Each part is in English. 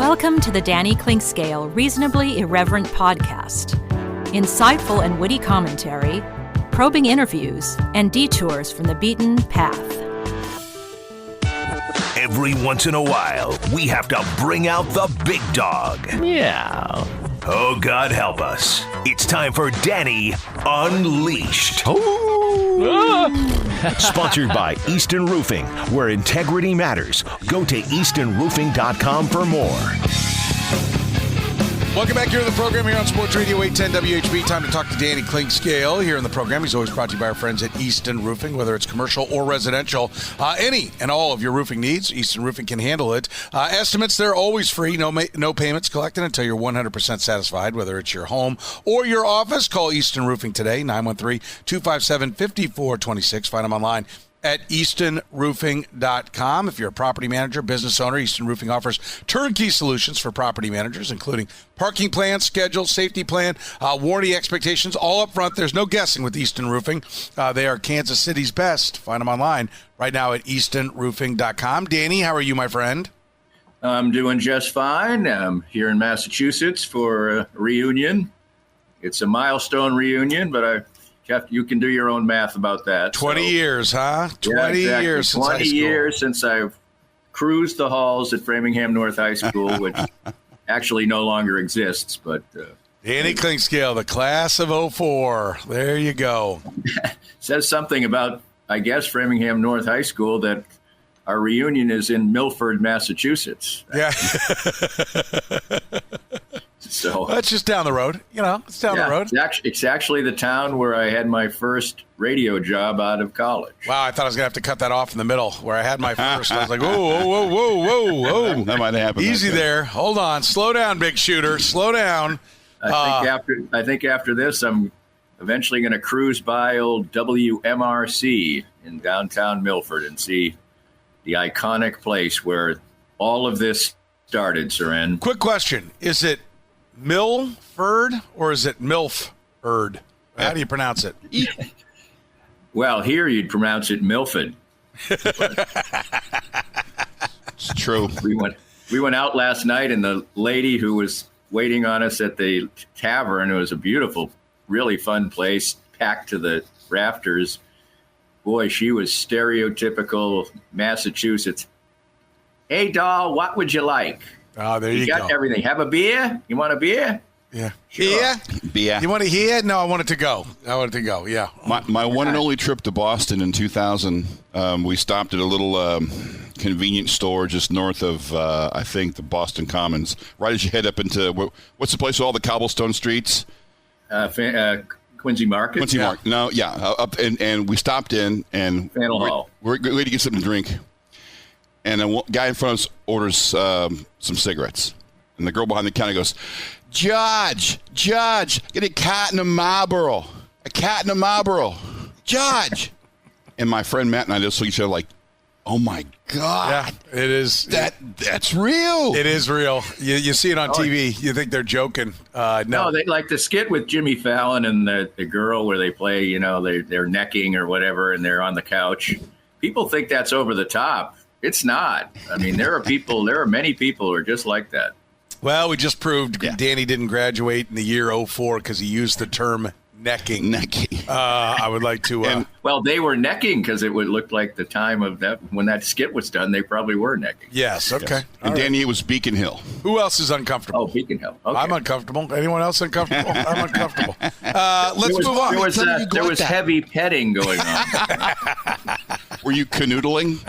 Welcome to the Danny Clinkscale Reasonably Irreverent podcast. Insightful and witty commentary, probing interviews, and detours from the beaten path. Every once in a while, we have to bring out the big dog. Yeah. Oh, God help us. It's time for Danny Unleashed. Sponsored by Easton Roofing, where integrity matters. Go to eastonroofing.com for more. Welcome back here to the program here on Sports Radio 810 WHB. Time to talk to Danny Clinkscale here in the program. He's always brought to you by our friends at Easton Roofing, whether it's commercial or residential. Any and all of your roofing needs, Easton Roofing can handle it. Estimates, they're always free. No payments collected until you're 100% satisfied, whether it's your home or your office. Call Easton Roofing today, 913-257-5426. Find them online at eastonroofing.com. If you're a property manager, business owner, Easton Roofing offers turnkey solutions for property managers, including parking plans, schedule, safety plan, warranty expectations, all up front. There's no guessing with Easton Roofing. They are Kansas City's best. Find them online right now at eastonroofing.com. Danny, how are you, my friend? I'm doing just fine. I'm here in Massachusetts for a reunion. It's a milestone reunion, but Jeff, you can do your own math about that. 20 years, huh? 20 exactly. years since 20 high school. years since I've cruised the halls at Framingham North High School, which actually no longer exists. But Danny Clinkscale, the class of 04. There you go. Says something about, I guess, Framingham North High School that our reunion is in Milford, Massachusetts. Yeah. So that's just down the road. It's down the road. It's actually the town where I had my first radio job out of college. Wow, I thought I was going to have to cut that off in the middle where I had my first. I was like, whoa. That might happen. Easy there. Hold on. Slow down, big shooter. Slow down. I think after this, I'm eventually going to cruise by old WMRC in downtown Milford and see the iconic place where all of this started, Soren. Quick question. Is it Milford or is it Milford? How do you pronounce it? Well, here you'd pronounce it Milford. It's true. We went out last night, and the lady who was waiting on us at the tavern, it was a beautiful, really fun place, packed to the rafters. Boy, she was stereotypical Massachusetts. Hey, doll, what would you like? Oh, there you got go. Everything. Have a beer? You want a beer? Yeah. Sure. Here? Beer. You want to hear? No, I want it to go. Yeah. My one and only trip to Boston in 2000, we stopped at a little convenience store just north of, I think, the Boston Commons, right as you head up into, what's the place with all the cobblestone streets? Quincy Market? Quincy Market. No, yeah. Up and we stopped in, and Faneuil Hall. We're going to get something to drink. And a guy in front of us orders some cigarettes. And the girl behind the counter goes, Judge, get a cat and a Marlboro. A cat and a Marlboro. Judge. And my friend Matt and I just look at each other like, oh, my God. Yeah, it is. That's real. It is real. You see it on TV. You think they're joking. No, they like the skit with Jimmy Fallon and the girl where they play, they're necking or whatever, and they're on the couch. People think that's over the top. It's not. I mean, there are many people who are just like that. Well, we just proved Danny didn't graduate in the year 04 because he used the term necking. I would like to. Well, they were necking because it would look like the time of that when that skit was done. They probably were necking. Yes. Okay. Yes. And Danny, it was Beacon Hill. Who else is uncomfortable? Oh, Beacon Hill. Okay. I'm uncomfortable. Anyone else uncomfortable? I'm uncomfortable. Let's move on. There was heavy petting going on. Were you canoodling?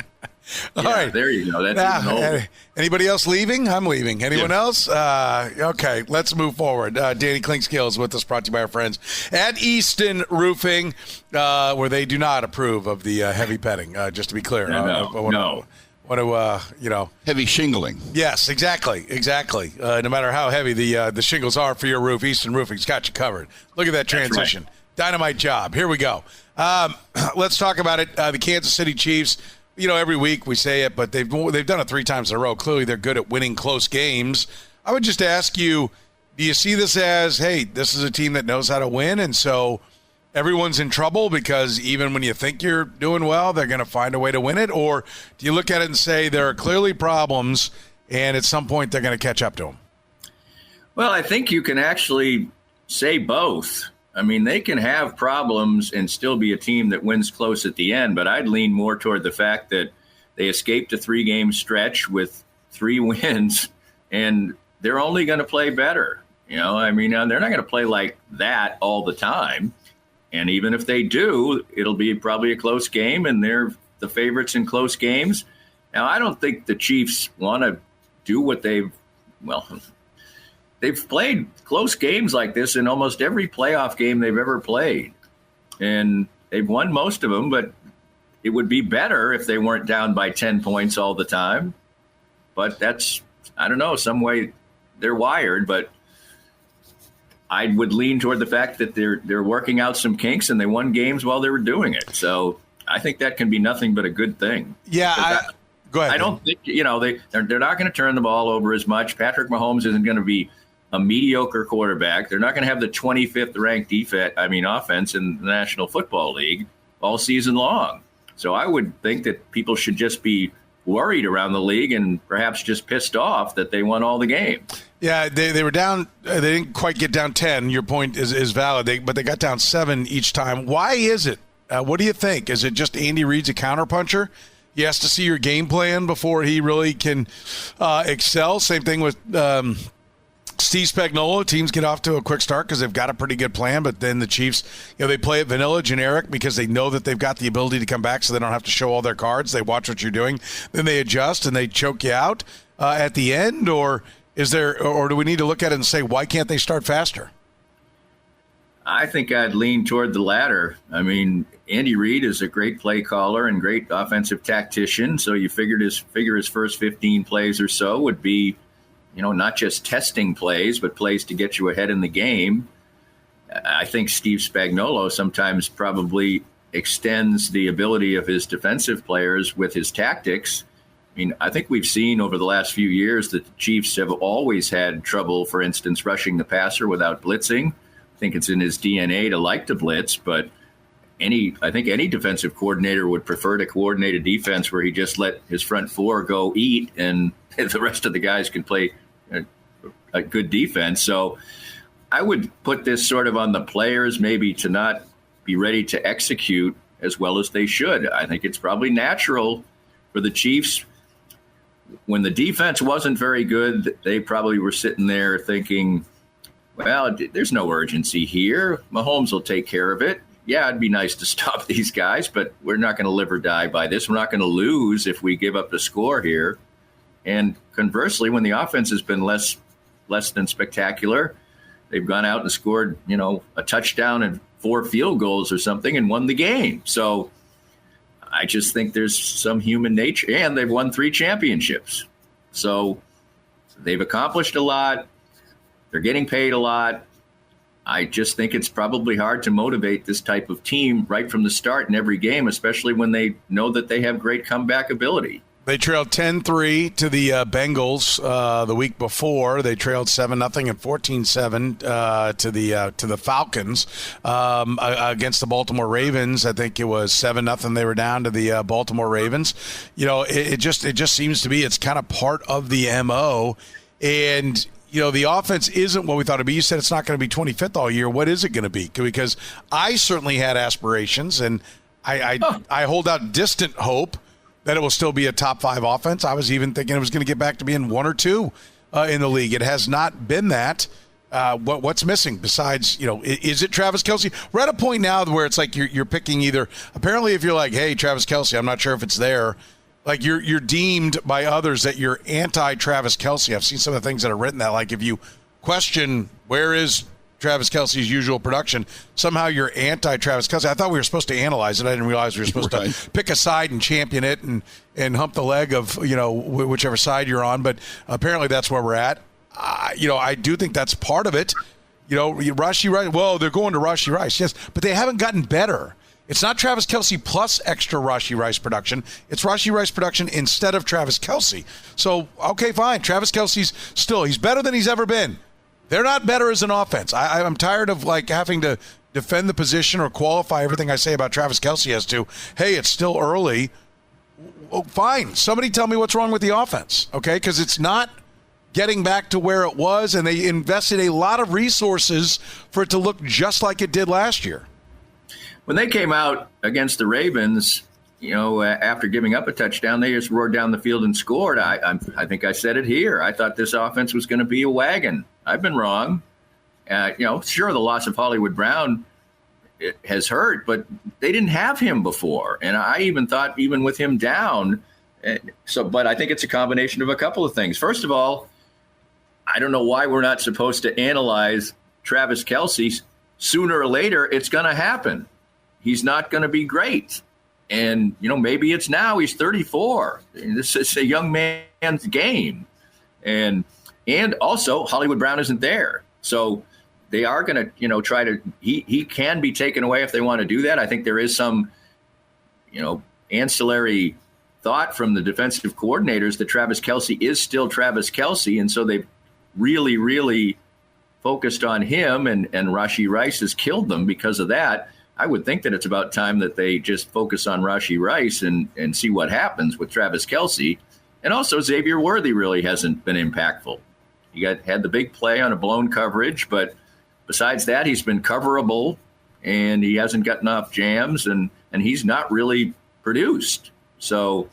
All right. There you go. That's even older. Anybody else leaving? I'm leaving. Anyone else? Okay, let's move forward. Danny Clinkscale is with us, brought to you by our friends at Easton Roofing, where they do not approve of the heavy petting, just to be clear. No. Heavy shingling. Yes, exactly. No matter how heavy the shingles are for your roof, Easton Roofing's got you covered. Look at that transition. Right. Dynamite job. Here we go. Let's talk about it. The Kansas City Chiefs. Every week we say it, but they've done it 3 times in a row. Clearly, they're good at winning close games. I would just ask you, do you see this as, hey, this is a team that knows how to win, and so everyone's in trouble because even when you think you're doing well, they're going to find a way to win it? Or do you look at it and say there are clearly problems, and at some point they're going to catch up to them? Well, I think you can actually say both. I mean, they can have problems and still be a team that wins close at the end, but I'd lean more toward the fact that they escaped a 3-game stretch with 3 wins, and they're only going to play better. I mean, they're not going to play like that all the time. And even if they do, it'll be probably a close game, and they're the favorites in close games. Now, I don't think the Chiefs want to do what they've played close games like this in almost every playoff game they've ever played. And they've won most of them, but it would be better if they weren't down by 10 points all the time. But that's, I don't know, some way they're wired, but I would lean toward the fact that they're working out some kinks and they won games while they were doing it. So I think that can be nothing but a good thing. Yeah, go ahead. I don't think, they're not going to turn the ball over as much. Patrick Mahomes isn't going to be a mediocre quarterback. They're not going to have the 25th ranked offense in the National Football League all season long. So I would think that people should just be worried around the league and perhaps just pissed off that they won all the games. Yeah, they were down. They didn't quite get down 10. Your point is valid, but they got down 7 each time. Why is it? What do you think? Is it just Andy Reid's a counterpuncher? He has to see your game plan before he really can excel. Same thing with Steve Spagnuolo. Teams get off to a quick start because they've got a pretty good plan, but then the Chiefs, they play it vanilla, generic, because they know that they've got the ability to come back, so they don't have to show all their cards. They watch what you're doing, then they adjust and they choke you out at the end. Or do we need to look at it and say, why can't they start faster? I think I'd lean toward the latter. I mean, Andy Reid is a great play caller and great offensive tactician, so you figure his first 15 plays or so would be, not just testing plays, but plays to get you ahead in the game. I think Steve Spagnuolo sometimes probably extends the ability of his defensive players with his tactics. I mean, I think we've seen over the last few years that the Chiefs have always had trouble, for instance, rushing the passer without blitzing. I think it's in his DNA to like to blitz, but I think any defensive coordinator would prefer to coordinate a defense where he just let his front 4 go eat and the rest of the guys can play a good defense. So I would put this sort of on the players, maybe to not be ready to execute as well as they should. I think it's probably natural for the Chiefs. When the defense wasn't very good, they probably were sitting there thinking, well, there's no urgency here. Mahomes will take care of it. Yeah, it'd be nice to stop these guys, but we're not going to live or die by this. We're not going to lose if we give up the score here. And conversely, when the offense has been less than spectacular, they've gone out and scored, a touchdown and 4 field goals or something and won the game. So I just think there's some human nature, and they've won 3 championships. So they've accomplished a lot. They're getting paid a lot. I just think it's probably hard to motivate this type of team right from the start in every game, especially when they know that they have great comeback ability. They trailed 10-3 to the Bengals the week before. They trailed 7-0 and 14-7 to the Falcons against the Baltimore Ravens. I think it was 7-0 they were down to the Baltimore Ravens. It just seems to be it's kind of part of the MO. And the offense isn't what we thought it'd be. You said it's not going to be 25th all year. What is it going to be? Because I certainly had aspirations, and I hold out distant hope that it will still be a top 5 offense. I was even thinking it was going to get back to being 1 or 2 in the league. It has not been that. What's missing besides, is it Travis Kelce? We're at a point now where it's like you're picking either. Apparently, if you're like, hey, Travis Kelce, I'm not sure if it's there. Like you're deemed by others that you're anti-Travis Kelce. I've seen some of the things that are written that, like, if you question where is Travis Kelce's usual production, somehow you're anti-Travis Kelce. I thought we were supposed to analyze it. I didn't realize we were supposed to pick a side and champion it and hump the leg of, whichever side you're on. But apparently that's where we're at. I do think that's part of it. Rashee Rice, well, they're going to Rashee Rice, yes, but they haven't gotten better. It's not Travis Kelce plus extra Rashee Rice production. It's Rashee Rice production instead of Travis Kelce. So, okay, fine. Travis Kelce's he's better than he's ever been. They're not better as an offense. I'm tired of having to defend the position or qualify everything I say about Travis Kelce as to, hey, it's still early. Oh, fine. Somebody tell me what's wrong with the offense, okay? Because it's not getting back to where it was, and they invested a lot of resources for it to look just like it did last year. When they came out against the Ravens, after giving up a touchdown, they just roared down the field and scored. I think I said it here. I thought this offense was going to be a wagon. I've been wrong. Sure, the loss of Hollywood Brown has hurt, but they didn't have him before. And I even thought, even with him down, but I think it's a combination of a couple of things. First of all, I don't know why we're not supposed to analyze Travis Kelce. Sooner or later, it's going to happen. He's not going to be great. And, maybe it's now. He's 34. This is a young man's game. And also, Hollywood Brown isn't there. So they are going to, try to – he can be taken away if they want to do that. I think there is some, ancillary thought from the defensive coordinators that Travis Kelce is still Travis Kelce. And so they've really, really focused on him, and Rashee Rice has killed them because of that. I would think that it's about time that they just focus on Rashee Rice and see what happens with Travis Kelce. And also Xavier Worthy really hasn't been impactful. He had the big play on a blown coverage, but besides that, he's been coverable, and he hasn't gotten off jams, and he's not really produced. So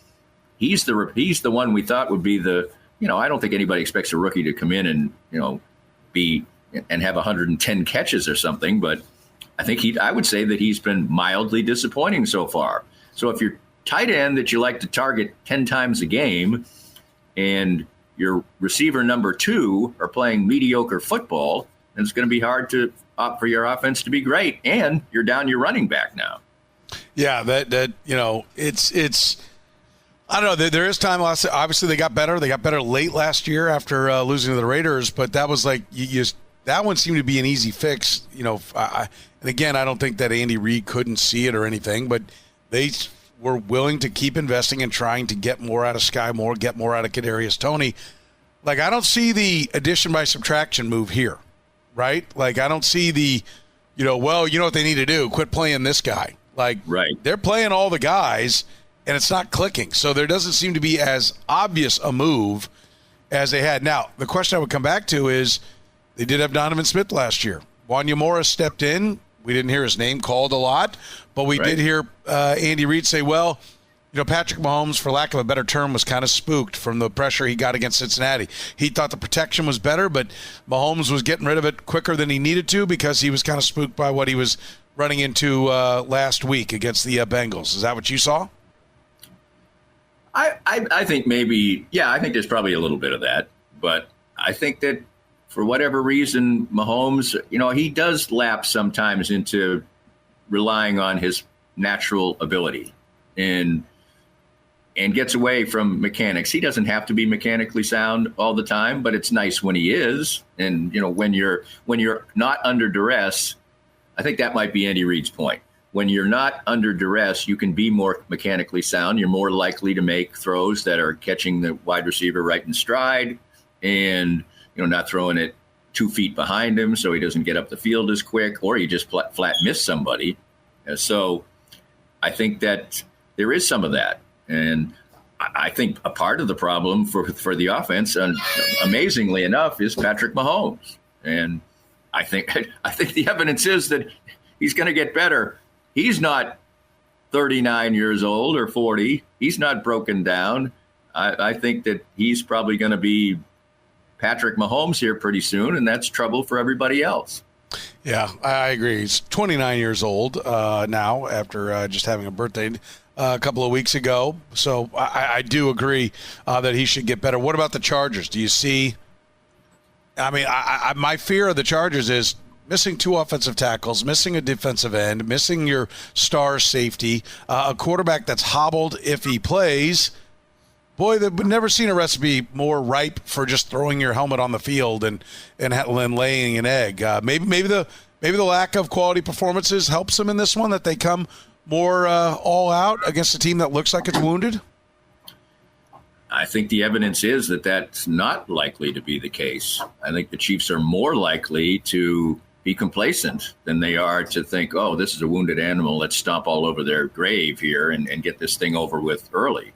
he's the one we thought would be the, I don't think anybody expects a rookie to come in and, be and have 110 catches or something, but I think I would say that he's been mildly disappointing so far. So if you're tight end that you like to target 10 times a game and your receiver number 2 are playing mediocre football, then it's going to be hard to opt for your offense to be great. And you're down your running back now. Yeah, it's I don't know. There is time loss. Obviously, they got better. They got better late last year after losing to the Raiders, but that was like that one seemed to be an easy fix. And again, I don't think that Andy Reid couldn't see it or anything, but they were willing to keep investing and trying to get more out of Sky Moore, get more out of Kadarius Toney. Like, I don't see the addition by subtraction move here, right? Like, I don't see the, what they need to do? Quit playing this guy. Like, right. They're playing all the guys, and it's not clicking. So there doesn't seem to be as obvious a move as they had. Now, the question I would come back to is they did have Donovan Smith last year. Wanya Morris stepped in. We didn't hear his name called a lot, but we did hear Andy Reid say, well, Patrick Mahomes, for lack of a better term, was kind of spooked from the pressure he got against Cincinnati. He thought the protection was better, but Mahomes was getting rid of it quicker than he needed to because he was kind of spooked by what he was running into last week against the Bengals. Is that what you saw? I think maybe, I think there's probably a little bit of that, but I think that for whatever reason, Mahomes, he does lapse sometimes into relying on his natural ability and gets away from mechanics. He doesn't have to be mechanically sound all the time, but it's nice when he is. And, when you're not under duress, I think that might be Andy Reid's point. When you're not under duress, you can be more mechanically sound. You're more likely to make throws that are catching the wide receiver right in stride and, not throwing it 2 feet behind him so he doesn't get up the field as quick, or he just flat miss somebody. So I think that there is some of that. And I think a part of the problem for the offense, amazingly enough, is Patrick Mahomes. And I think the evidence is that he's going to get better. He's not 39 years old or 40. He's not broken down. I think that he's probably going to be Patrick Mahomes here pretty soon, and that's trouble for everybody else. Yeah, I agree. He's 29 years old now after just having a birthday a couple of weeks ago. So I do agree that he should get better. What about the Chargers? Do you see – my fear of the Chargers is missing 2 offensive tackles, missing a defensive end, missing your star safety, a quarterback that's hobbled if he plays – boy, we've never seen a recipe more ripe for just throwing your helmet on the field and laying an egg. Maybe the lack of quality performances helps them in this one, that they come more all out against a team that looks like it's wounded. I think the evidence is that that's not likely to be the case. I think the Chiefs are more likely to be complacent than they are to think, oh, this is a wounded animal. Let's stomp all over their grave here and get this thing over with early.